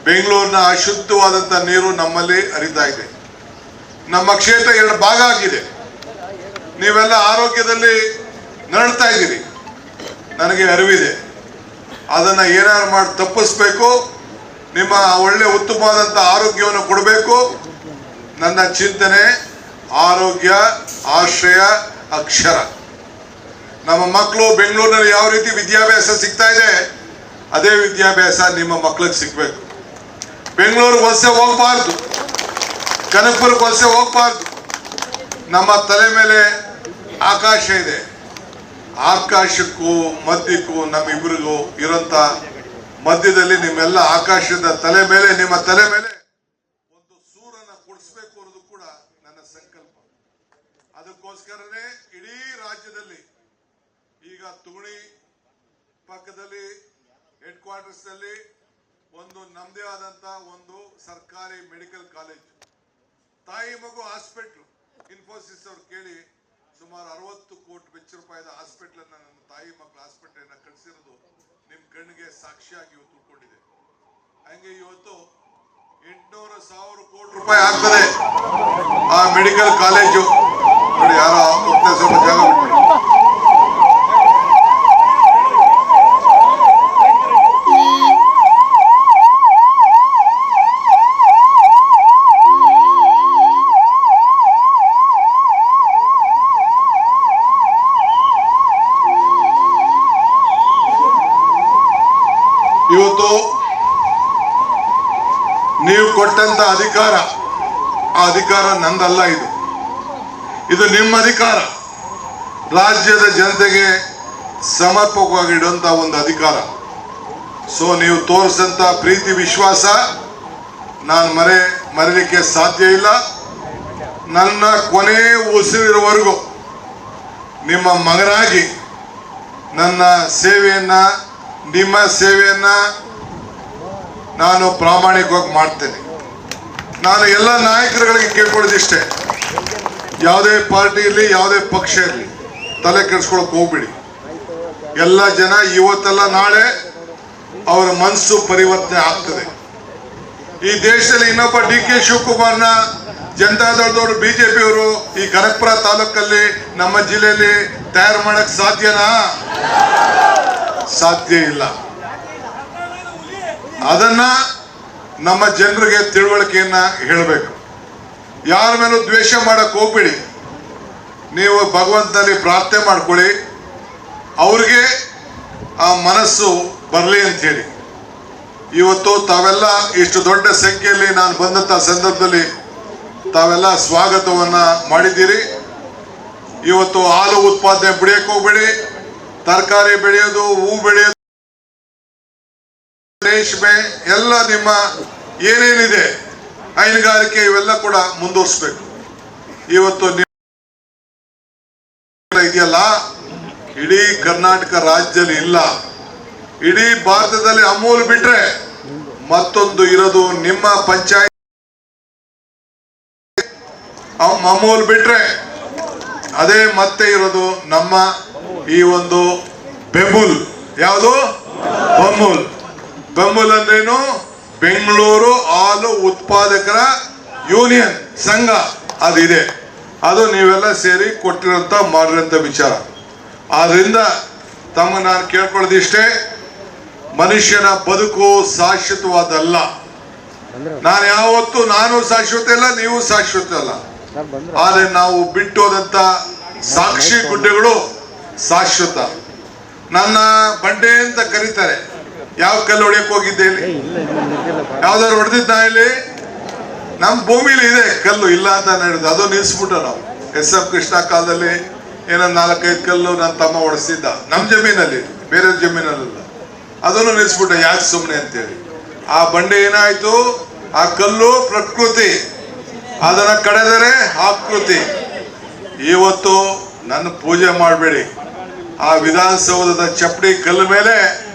ಬೆಂಗಳೂರಿನ ಅಶುದ್ಧವಾದಂಥ ನೀರು ನಮ್ಮಲ್ಲಿ ಹರಿತಾ ಇದೆ. ನಮ್ಮ ಕ್ಷೇತ್ರ 2 ಭಾಗ ಆಗಿದೆ. ನೀವೆಲ್ಲ ಆರೋಗ್ಯದಲ್ಲಿ ನರಳ್ತಾ ಇದ್ದೀರಿ, ನನಗೆ ಅರಿವಿದೆ. ಅದನ್ನು ಏನಾದ್ರು ಮಾಡಿ ತಪ್ಪಿಸ್ಬೇಕು, ನಿಮ್ಮ ಒಳ್ಳೆ ಉತ್ತಮವಾದಂಥ ಆರೋಗ್ಯವನ್ನು ಕೊಡಬೇಕು. ನನ್ನ ಚಿಂತನೆ ಆರೋಗ್ಯ, ಆಶ್ರಯ, ಅಕ್ಷರ. ನಮ್ಮ ಮಕ್ಕಳು ಬೆಂಗಳೂರಿನಲ್ಲಿ ಯಾವ ರೀತಿ ವಿದ್ಯಾಭ್ಯಾಸ ಸಿಗ್ತಾ ಇದೆ, ಅದೇ ವಿದ್ಯಾಭ್ಯಾಸ ನಿಮ್ಮ ಮಕ್ಕಳಿಗೆ ಸಿಗಬೇಕು. ಬೆಂಗಳೂರಿಗೆ ವಲಸೆ ಹೋಗಬಾರ್ದು, ಕನಕಪುರಕ್ಕೆ ವಲಸೆ ಹೋಗಬಾರ್ದು. ನಮ್ಮ ತಲೆ ಮೇಲೆ ಆಕಾಶ ಇದೆ, ಆಕಾಶಕ್ಕೂ ಮಧ್ಯಕ್ಕೂ ನಮ್ಮಿಬ್ಬರಿಗೂ ಇರೋಂಥ ಮಧ್ಯದಲ್ಲಿ ನಿಮ್ಮೆಲ್ಲ ಆಕಾಶದ ತಲೆ ಮೇಲೆ, ನಿಮ್ಮ ತಲೆ ಮೇಲೆ ಒಂದು ಸೂರನ್ನ ಕೊಡಿಸ್ಬೇಕು ಅನ್ನೋದು ಕೂಡ ನನ್ನ ಸಂಕಲ್ಪ. ಅದಕ್ಕೋಸ್ಕರನೇ ಇಡೀ ರಾಜ್ಯದಲ್ಲಿ ಈಗ ತುಗಣಿ ಪಕ್ಕದಲ್ಲಿ ಹೆಡ್ ಕ್ವಾರ್ಟರ್ಸ್ ನಲ್ಲಿ ಒಂದು ನಮ್ಮದೇ ಆದಂತ ಒಂದು ಸರ್ಕಾರಿ ಮೆಡಿಕಲ್ ಕಾಲೇಜ್, ತಾಯಿ ಮಗು ಹಾಸ್ಪಿಟ್ಲ್, ಇನ್ಫೋಸಿಸ್ ಅವ್ರು ಕೇಳಿ ಸುಮಾರು 60 ಕೋಟಿ ವೆಚ್ಚ ರೂಪಾಯಿದ ಹಾಸ್ಪಿಟಲ್ ಅನ್ನ ನನ್ನ ತಾಯಿ ಮಕ್ಕಳ ಹಾಸ್ಪಿಟಲ್ ಕಳಿಸಿರೋದು ನಿಮ್ ಕಣ್ಣಿಗೆ ಸಾಕ್ಷಿಯಾಗಿ ಇವತ್ತು ಉಳ್ಕೊಂಡಿದೆ. ಹಂಗೆ ಇವತ್ತು 800,000 ಕೋಟಿ ರೂಪಾಯಿ ಆಗ್ತದೆ ಆ ಮೆಡಿಕಲ್ ಕಾಲೇಜು. ನೋಡಿ, ಯಾರೋ ಸ್ವಲ್ಪ ಜಾಗ ಬಿಟ್ಟು ಇವತ್ತು ನೀವು ಕೊಟ್ಟಂತ ಅಧಿಕಾರ, ಆ ಅಧಿಕಾರ ನಂದಲ್ಲ, ಇದು ನಿಮ್ಮ ಅಧಿಕಾರ. ರಾಜ್ಯದ ಜನತೆಗೆ ಸಮರ್ಪಕವಾಗಿ ಇಡುವಂತ ಒಂದು ಅಧಿಕಾರ. ಸೊ ನೀವು ತೋರಿಸಂತ ಪ್ರೀತಿ ವಿಶ್ವಾಸ ನಾನು ಮರೆಯಲಿಕ್ಕೆ ಸಾಧ್ಯ ಇಲ್ಲ. ನನ್ನ ಕೊನೆ ಉಸಿರಿರುವವರೆಗೂ ನಿಮ್ಮ ಮಗನಾಗಿ ನನ್ನ ಸೇವೆಯನ್ನ, ನಿಮ್ಮ ಸೇವೆಯನ್ನ ನಾನು ಪ್ರಾಮಾಣಿಕವಾಗಿ ಮಾಡ್ತೇನೆ. ನಾನು ಎಲ್ಲ ನಾಯಕರುಗಳಿಗೆ ಕೇಳ್ಕೊಳ್ಳೋದಿಷ್ಟೇ, ಯಾವುದೇ ಪಾರ್ಟಿ ಇರಲಿ, ಯಾವುದೇ ಪಕ್ಷ ಇರಲಿ, ತಲೆ ಕೆಡಿಸ್ಕೊಳಕ್ ಹೋಗ್ಬಿಡಿ. ಎಲ್ಲ ಜನ ಇವತ್ತಲ್ಲ ನಾಳೆ ಅವರ ಮನಸ್ಸು ಪರಿವರ್ತನೆ ಆಗ್ತದೆ. ಈ ದೇಶದಲ್ಲಿ ಇನ್ನೊಬ್ಬ DK ಶಿವಕುಮಾರ್ನ ಜನತಾದಳದವರು, ಬಿಜೆಪಿಯವರು ಈ ಕನಕಪುರ ತಾಲೂಕಲ್ಲಿ, ನಮ್ಮ ಜಿಲ್ಲೆಯಲ್ಲಿ ತಯಾರು ಮಾಡಕ್ ಸಾಧ್ಯನಾ? ಸಾಧ್ಯ ಇಲ್ಲ. ಅದನ್ನ ನಮ್ಮ ಜನರಿಗೆ ತಿಳುವಳಿಕೆಯನ್ನ ಹೇಳಬೇಕು. ಯಾರ ಮೇಲೂ ದ್ವೇಷ ಮಾಡಕ್ ಹೋಗ್ಬೇಡಿ. ನೀವು ಭಗವಂತನಲ್ಲಿ ಪ್ರಾರ್ಥನೆ ಮಾಡ್ಕೊಳ್ಳಿ, ಅವ್ರಿಗೆ ಆ ಮನಸ್ಸು ಬರಲಿ ಅಂತ ಹೇಳಿ. ಇವತ್ತು ತಾವೆಲ್ಲ ಇಷ್ಟು ದೊಡ್ಡ ಸಂಖ್ಯೆಯಲ್ಲಿ ನಾನು ಬಂದಂತ ಸಂದರ್ಭದಲ್ಲಿ ತಾವೆಲ್ಲ ಸ್ವಾಗತವನ್ನ ಮಾಡಿದ್ದೀರಿ. ಇವತ್ತು ಹಾಲು ಉತ್ಪಾದನೆ ಬಿಡಿಯಕ್ಕೆ ಹೋಗ್ಬೇಡಿ. ತರಕಾರಿ ಬೆಳೆಯೋದು, ಹೂ ಬೆಳೆಯೋದು, ರೇಷ್ಮೆ ಎಲ್ಲ ನಿಮ್ಮ ಏನೇನಿದೆ ಹೈನುಗಾರಿಕೆ, ಇವೆಲ್ಲ ಕೂಡ ಮುಂದುವರಿಸಬೇಕು. ಇವತ್ತು ಇದೆಯಲ್ಲ, ಇಡೀ ಕರ್ನಾಟಕ ರಾಜ್ಯದಲ್ಲಿ ಇಲ್ಲ, ಇಡೀ ಭಾರತದಲ್ಲಿ ಅಮೂಲ್ ಬಿಟ್ರೆ ಮತ್ತೊಂದು ಇರೋದು ನಿಮ್ಮ ಪಂಚಾಯತ್. ಅಮೂಲ್ ಬಿಟ್ರೆ ಅದೇ ಮತ್ತೆ ಇರೋದು ನಮ್ಮ ಈ ಒಂದು ಬೆಮೂಲ್. ಯಾವುದು? ಬಮೂಲ್. ಬಮೂಲ್ ಅಂದ್ರೇನು? ಬೆಂಗಳೂರು ಹಾಲು ಉತ್ಪಾದಕರ ಯೂನಿಯನ್ ಸಂಘ ಅದಿದೆ. ಅದು ನೀವೆಲ್ಲ ಸೇರಿ ಕೊಟ್ಟಿರೋಂಥ ಮಾಡಿರೋಂಥ ವಿಚಾರ. ಆದ್ರಿಂದ ನಾನು ಕೇಳ್ಕೊಳ್ಳೋದಿಷ್ಟೇ, ಮನುಷ್ಯನ ಬದುಕು ಶಾಶ್ವತವಾದಲ್ಲ. ನಾನು ಯಾವತ್ತು ನಾನು ಶಾಶ್ವತ ಇಲ್ಲ, ನೀವು ಶಾಶ್ವತ ಅಲ್ಲ. ಆದ್ರೆ ನಾವು ಬಿಟ್ಟೋದಂತ ಸಾಕ್ಷಿ ಗುಡ್ಡೆಗಳು ಶಾಶ್ವತ. ನನ್ನ ಬಂಡೆ ಅಂತ ಕರೀತಾರೆ. ಯಾವ ಕಲ್ಲು ಹೊಡೆಯಕ್ ಹೋಗಿದ್ದೆ ಇಲ್ಲಿ? ಯಾವ್ದಾದ್ರು ಹೊಡೆದಿದ್ದ ಇಲ್ಲಿ? ನಮ್ಮ ಭೂಮಿಲಿ ಇದೆ ಕಲ್ಲು, ಇಲ್ಲ ಅಂತ ಹೇಳಿದ್ರು. ಅದು ನಿಲ್ಸ್ಬಿಟ್ಟ ನಾವು. SM ಕೃಷ್ಣ ಕಾಲದಲ್ಲಿ ಏನೋ 4-5 ಕಲ್ಲು ನನ್ನ ತಮ್ಮ ಹೊಡೆಸಿದ್ದ ನಮ್ಮ ಜಮೀನಲ್ಲಿ, ಬೇರೆ ಜಮೀನಲ್ಲ. ಅದನ್ನು ನಿಲ್ಸ್ಬಿಟ್ಟ, ಯಾಕೆ ಸುಮ್ಮನೆ ಅಂತೇಳಿ. ಆ ಬಂಡೆ ಏನಾಯ್ತು? ಆ ಕಲ್ಲು ಪ್ರಕೃತಿ, ಅದನ್ನ ಕಡೆದರೆ ಆಕೃತಿ. ಇವತ್ತು ನನ್ನ ಪೂಜೆ ಮಾಡಬೇಡಿ. ಆ ವಿಧಾನಸೌಧದ ಚಪ್ಪಡಿ ಕಲ್ಲು ಮೇಲೆ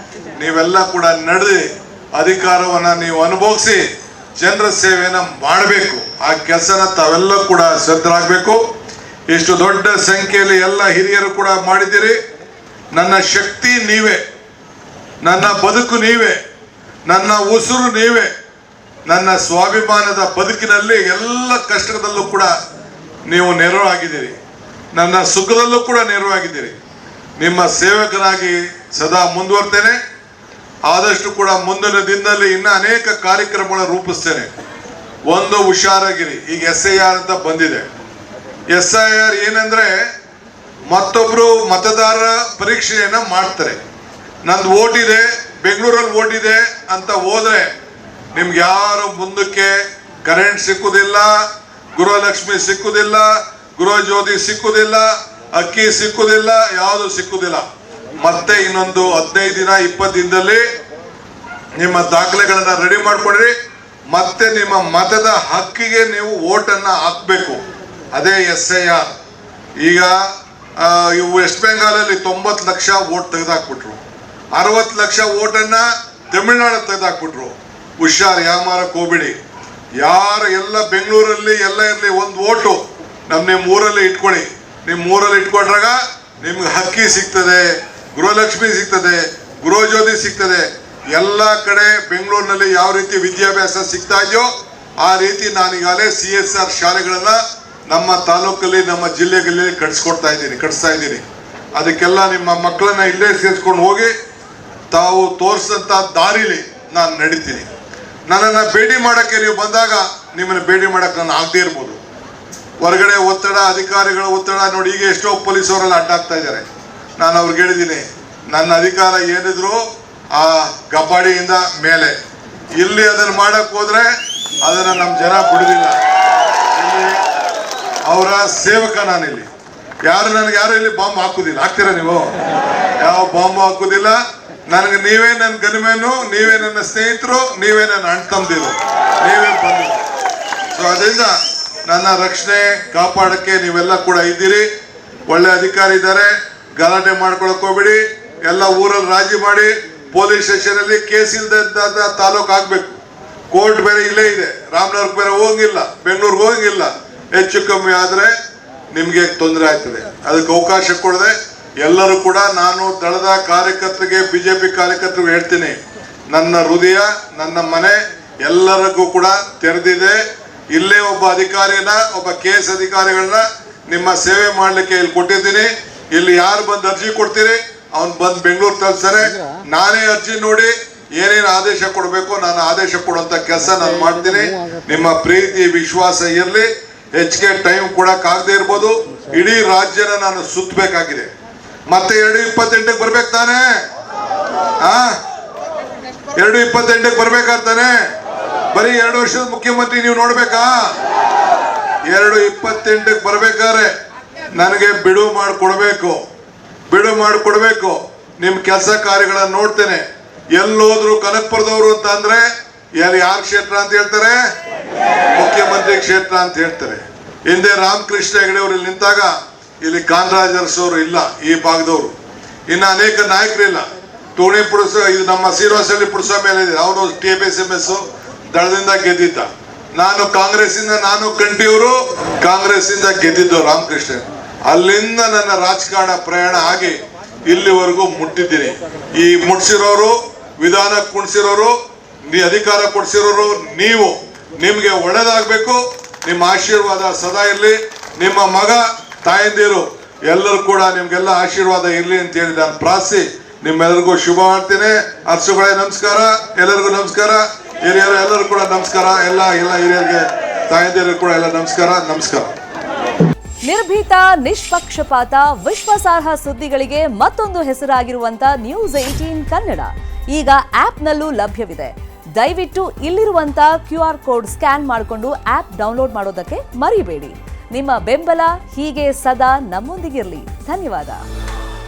ನೀವೆಲ್ಲ ಕೂಡ ನಡೆದು ಅಧಿಕಾರವನ್ನ ನೀವು ಅನುಭವಿಸಿ ಜನರ ಸೇವೆಯನ್ನ ಮಾಡಬೇಕು. ಆ ಕೆಲಸನ ತಾವೆಲ್ಲ ಕೂಡ ಶ್ರದ್ಧರಾಗಬೇಕು. ಇಷ್ಟು ದೊಡ್ಡ ಸಂಖ್ಯೆಯಲ್ಲಿ ಎಲ್ಲ ಹಿರಿಯರು ಕೂಡ ಮಾಡಿದ್ದೀರಿ. ನನ್ನ ಶಕ್ತಿ ನೀವೇ, ನನ್ನ ಬದುಕು ನೀವೇ, ನನ್ನ ಉಸಿರು ನೀವೇ. ನನ್ನ ಸ್ವಾಭಿಮಾನದ ಬದುಕಿನಲ್ಲಿ ಎಲ್ಲ ಕಷ್ಟದಲ್ಲೂ ಕೂಡ ನೀವು ನೆರವಾಗಿದ್ದೀರಿ, ನನ್ನ ಸುಖದಲ್ಲೂ ಕೂಡ ನೆರವಾಗಿದ್ದೀರಿ. ನಿಮ್ಮ ಸೇವಕನಾಗಿ ಸದಾ ಮುಂದುವರ್ತೇನೆ. ಆದಷ್ಟು ಕೂಡ ಮುಂದಿನ ದಿನದಲ್ಲಿ ಇನ್ನೂ ಅನೇಕ ಕಾರ್ಯಕ್ರಮಗಳ ರೂಪಿಸ್ತೇನೆ. ಒಂದು ಹುಷಾರಾಗಿರಿ, ಈಗ SIR ಅಂತ ಬಂದಿದೆ. SIR ಏನಂದ್ರೆ ಮತ್ತೊಬ್ರು ಮತದಾರ ಪರೀಕ್ಷೆಯನ್ನ ಮಾಡ್ತಾರೆ. ನಂದು ಓಟ್ ಇದೆ, ಬೆಂಗಳೂರಲ್ಲಿ ಓಟ್ ಇದೆ ಅಂತ ಹೋದ್ರೆ ನಿಮ್ಗೆ ಯಾರು ಮುಂದಕ್ಕೆ ಕರೆಂಟ್ ಸಿಕ್ಕುದಿಲ್ಲ, ಗೃಹಲಕ್ಷ್ಮಿ ಸಿಕ್ಕುದಿಲ್ಲ, ಗೃಹಜ್ಯೋತಿ ಸಿಕ್ಕುದಿಲ್ಲ, ಅಕ್ಕಿ ಸಿಕ್ಕುದಿಲ್ಲ, ಯಾವುದು ಸಿಕ್ಕುದಿಲ್ಲ. ಮತ್ತೆ ಇನ್ನೊಂದು 15 ದಿನ 20 ದಿನದಲ್ಲಿ ನಿಮ್ಮ ದಾಖಲೆಗಳನ್ನ ರೆಡಿ ಮಾಡ್ಕೊಡ್ರಿ. ಮತ್ತೆ ನಿಮ್ಮ ಮತದ ಹಕ್ಕಿಗೆ ನೀವು ಓಟನ್ನ ಹಾಕ್ಬೇಕು. ಅದೇ SIR. ಈಗ ಇವು ವೆಸ್ಟ್ ಬೆಂಗಾಲಲ್ಲಿ 90 ಲಕ್ಷ ಓಟ್ ತೆಗೆದಾಕ್ಬಿಟ್ರು, 60 ಲಕ್ಷ ಓಟನ್ನ ತಮಿಳುನಾಡು ತೆಗೆದಾಕ್ಬಿಟ್ರು. ಹುಷಾರ್, ಯಾಮಾರಕ್ಕೆ ಹೋಗ್ಬಿಡಿ. ಯಾರು ಎಲ್ಲ ಬೆಂಗಳೂರಲ್ಲಿ ಎಲ್ಲ ಇರಲಿ, ಒಂದು ಓಟು ನಿಮ್ಮ ಊರಲ್ಲಿ ಇಟ್ಕೊಳ್ಳಿ. ನಿಮ್ಮ ಊರಲ್ಲಿ ಇಟ್ಕೊಂಡ್ರಾಗ ನಿಮ್ಗೆ ಹಕ್ಕಿ ಸಿಗ್ತದೆ, ಗೃಹಲಕ್ಷ್ಮಿ ಸಿಗ್ತದೆ, ಗೃಹಜ್ಯೋತಿ ಸಿಗ್ತದೆ. ಎಲ್ಲ ಕಡೆ ಬೆಂಗಳೂರಿನಲ್ಲಿ ಯಾವ ರೀತಿ ವಿದ್ಯಾಭ್ಯಾಸ ಸಿಗ್ತಾ ಇದೆಯೋ ಆ ರೀತಿ ನಾನೀಗಾಗಲೇ CSR ಶಾಲೆಗಳನ್ನ ನಮ್ಮ ತಾಲೂಕಲ್ಲಿ, ನಮ್ಮ ಜಿಲ್ಲೆಗಳಲ್ಲಿ ಕಟ್ಸ್ತಾ ಇದ್ದೀನಿ. ಅದಕ್ಕೆಲ್ಲ ನಿಮ್ಮ ಮಕ್ಕಳನ್ನ ಇಲ್ಲೇ ಸೇರಿಸ್ಕೊಂಡು ಹೋಗಿ ತಾವು ತೋರಿಸಿದಂಥ ದಾರಿಲಿ ನಾನು ನಡೀತೀನಿ. ನನ್ನನ್ನು ಭೇಟಿ ಮಾಡೋಕ್ಕೆ ನೀವು ಬಂದಾಗ ನಿಮ್ಮನ್ನು ಭೇಟಿ ಮಾಡೋಕ್ಕೆ ನಾನು ಆಗದೇ ಇರ್ಬೋದು. ಹೊರಗಡೆ ಒತ್ತಡ, ಅಧಿಕಾರಿಗಳ ಒತ್ತಡ ನೋಡಿ. ಈಗ ಎಷ್ಟೋ ಪೊಲೀಸವರೆಲ್ಲ ಅಡ್ಡಾಗ್ತಾ ಇದ್ದಾರೆ. ನಾನು ಅವ್ರಿಗೆ ಹೇಳಿದ್ದೀನಿ, ನನ್ನ ಅಧಿಕಾರ ಏನಿದ್ರು ಆ ಕಬಾಡಿಯಿಂದ ಮೇಲೆ. ಇಲ್ಲಿ ಅದನ್ನು ಮಾಡಕ್ಕೆ ಹೋದ್ರೆ ಅದನ್ನು ನಮ್ಮ ಜನ ಬಿಡುದಿಲ್ಲ. ಇಲ್ಲಿ ಅವರ ಸೇವಕ ನಾನಿಲ್ಲಿ. ಯಾರು ಇಲ್ಲಿ ಬಾಂಬ್ ಹಾಕುದಿಲ್ಲ. ಹಾಕ್ತೀರಾ ನೀವು? ಯಾವ ಬಾಂಬ್ ಹಾಕುದಿಲ್ಲ. ನನಗೆ ನೀವೇ ನನ್ನ ಗನ್ಮೇನು, ನೀವೇ ನನ್ನ ಸ್ನೇಹಿತರು, ನೀವೇ ನನ್ನ ಅಣ್ಣ ತಮ್ಮದಿರು, ನೀವೇ ಬಂದಿಲ್ಲ. ಸೊ ಅದರಿಂದ ನನ್ನ ರಕ್ಷಣೆ ಕಾಪಾಡಕ್ಕೆ ನೀವೆಲ್ಲ ಕೂಡ ಇದ್ದೀರಿ. ಒಳ್ಳೆ ಅಧಿಕಾರಿ ಇದ್ದಾರೆ, ಗಲಾಟೆ ಮಾಡ್ಕೊಳಕ್ ಹೋಗ್ಬಿಡಿ. ಎಲ್ಲ ಊರಲ್ಲಿ ರಾಜಿ ಮಾಡಿ ಪೊಲೀಸ್ ಸ್ಟೇಷನ್ ಅಲ್ಲಿ ಕೇಸ್ ಇಲ್ದ ತಾಲೂಕು ಆಗ್ಬೇಕು. ಕೋರ್ಟ್ ಬೇರೆ ಇಲ್ಲೇ ಇದೆ, ರಾಮನಗರಕ್ಕೆ ಬೇರೆ ಹೋಗಂಗಿಲ್ಲ, ಬೆಂಗಳೂರಿಗೆ ಹೋಗಂಗಿಲ್ಲ. ಹೆಚ್ಚು ಕಮ್ಮಿ ಆದ್ರೆ ನಿಮ್ಗೆ ತೊಂದರೆ ಆಗ್ತದೆ. ಅದಕ್ಕೆ ಅವಕಾಶ ಕೊಡದೆ ಎಲ್ಲರೂ ಕೂಡ, ನಾನು ದಳದ ಕಾರ್ಯಕರ್ತರಿಗೆ, BJP ಕಾರ್ಯಕರ್ತರಿಗೆ ಹೇಳ್ತೀನಿ, ನನ್ನ ಹೃದಯ, ನನ್ನ ಮನೆ ಎಲ್ಲರಿಗೂ ಕೂಡ ತೆರೆದಿದೆ. ಇಲ್ಲೇ ಒಬ್ಬ ಅಧಿಕಾರಿನ, ಒಬ್ಬ KS ಅಧಿಕಾರಿಗಳನ್ನ ನಿಮ್ಮ ಸೇವೆ ಮಾಡ್ಲಿಕ್ಕೆ ಇಲ್ಲಿ ಕೊಟ್ಟಿದ್ದೀನಿ. ಇಲ್ಲಿ ಯಾರು ಬಂದು ಅರ್ಜಿ ಕೊಡ್ತೀರಿ ಅವ್ನು ಬಂದು ಬೆಂಗಳೂರು ತಲ್ಸ್ತಾರೆ. ನಾನೇ ಅರ್ಜಿ ನೋಡಿ ಏನೇನು ಆದೇಶ ಕೊಡಬೇಕು ನಾನು ಆದೇಶ ಕೊಡುವಂತ ಕೆಲಸ ನಾನು ಮಾಡ್ತೀನಿ. ನಿಮ್ಮ ಪ್ರೀತಿ ವಿಶ್ವಾಸ ಇರಲಿ. ಹೆಚ್ಚಿಗೆ ಟೈಮ್ ಕೊಡಕ್ ಆಗದೆ ಇರ್ಬೋದು. ಇಡೀ ರಾಜ್ಯನ ನಾನು ಸುತ್ತಬೇಕಾಗಿದೆ. ಮತ್ತೆ 2028ಕ್ಕೆ ಬರ್ಬೇಕು ತಾನೆ? 2028ಕ್ಕೆ ಬರ್ಬೇಕಾಗ್ತಾನೆ. ಬರೀ 2 ವರ್ಷದ ಮುಖ್ಯಮಂತ್ರಿ ನೀವು ನೋಡ್ಬೇಕಾ? 2028ಕ್ಕೆ ಬರ್ಬೇಕಾದ್ರೆ ನನಗೆ ಬಿಡುವು ಮಾಡಿಕೊಡ್ಬೇಕು. ನಿಮ್ ಕೆಲಸ ಕಾರ್ಯಗಳನ್ನ ನೋಡ್ತೇನೆ. ಎಲ್ಲೋದ್ರು ಕನಕಪುರದವರು ಅಂತ ಅಂದ್ರೆ ಯಾರ ಕ್ಷೇತ್ರ ಅಂತ ಹೇಳ್ತಾರೆ? ಮುಖ್ಯಮಂತ್ರಿ ಕ್ಷೇತ್ರ ಅಂತ ಹೇಳ್ತಾರೆ. ಹಿಂದೆ ರಾಮಕೃಷ್ಣ ಹೆಗಡೆ ಅವರು ಇಲ್ಲಿ ನಿಂತಾಗ ಇಲ್ಲಿ ಕಾಂತರಾಜ್ ಅರಸವರು ಇಲ್ಲ, ಈ ಭಾಗದವರು. ಇನ್ನು ಅನೇಕ ನಾಯಕರಿಲ್ಲ. ಟೋಣಿ ಪುರುಷ, ಇದು ನಮ್ಮ ಶ್ರೀನಿವಾಸಲ್ಲಿ ಪುರುಷ ಮೇಲೆ ಇದೆ. ಅವನು TPSMS ದಳದಿಂದ ಗೆದ್ದಿದ್ದ. ನಾನು ಕಾಂಗ್ರೆಸ್ಸಿಂದ, ನಾನು ಕಂಠಿಯವರು ಕಾಂಗ್ರೆಸ್ಸಿಂದ ಗೆದ್ದಿದ್ದು ರಾಮಕೃಷ್ಣ. ಅಲ್ಲಿಂದ ನನ್ನ ರಾಜಕಾರಣ ಪ್ರಯಾಣ ಆಗಿ ಇಲ್ಲಿವರೆಗೂ ಮುಟ್ಟಿದ್ದೀನಿ. ಈ ಮುಟ್ಸಿರೋರು, ವಿಧಾನ ಕುಣಿಸಿರೋರು, ಅಧಿಕಾರ ಕೊಡಿಸಿರೋರು ನೀವು. ನಿಮ್ಗೆ ಒಳ್ಳೇದಾಗಬೇಕು. ನಿಮ್ಮ ಆಶೀರ್ವಾದ ಸದಾ ಇರಲಿ. ನಿಮ್ಮ ಮಗ, ತಾಯಂದಿರು ಎಲ್ಲರೂ ಕೂಡ ನಿಮ್ಗೆಲ್ಲ ಆಶೀರ್ವಾದ ಇರಲಿ ಅಂತ ಹೇಳಿ ನಾನು ಪ್ರಾರ್ಥಿಸಿ ನಿಮ್ಮೆಲ್ಲರಿಗೂ ಶುಭ ಮಾಡ್ತೇನೆ. ಅರ್ಸುಗಳೇ ನಮಸ್ಕಾರ, ಎಲ್ಲರಿಗೂ ನಮಸ್ಕಾರ. ಹಿರಿಯರು ಎಲ್ಲರೂ ಕೂಡ ನಮಸ್ಕಾರ. ಎಲ್ಲ ಹಿರಿಯರಿಗೆ, ತಾಯಂದಿರು ಕೂಡ ಎಲ್ಲ ನಮಸ್ಕಾರ. ನಿರ್ಭೀತ, ನಿಷ್ಪಕ್ಷಪಾತ, ವಿಶ್ವಾಸಾರ್ಹ ಸುದ್ದಿಗಳಿಗೆ ಮತ್ತೊಂದು ಹೆಸರಾಗಿರುವಂತ News18 ಕನ್ನಡ ಈಗ ಆಪ್ನಲ್ಲೂ ಲಭ್ಯವಿದೆ. ದಯವಿಟ್ಟು ಇಲ್ಲಿರುವಂತ QR ಕೋಡ್ ಸ್ಕ್ಯಾನ್ ಮಾಡಿಕೊಂಡು ಆಪ್ ಡೌನ್ಲೋಡ್ ಮಾಡೋದಕ್ಕೆ ಮರಿಬೇಡಿ. ನಿಮ್ಮ ಬೆಂಬಲ ಹೀಗೆ ಸದಾ ನಮ್ಮೊಂದಿಗಿರಲಿ. ಧನ್ಯವಾದ.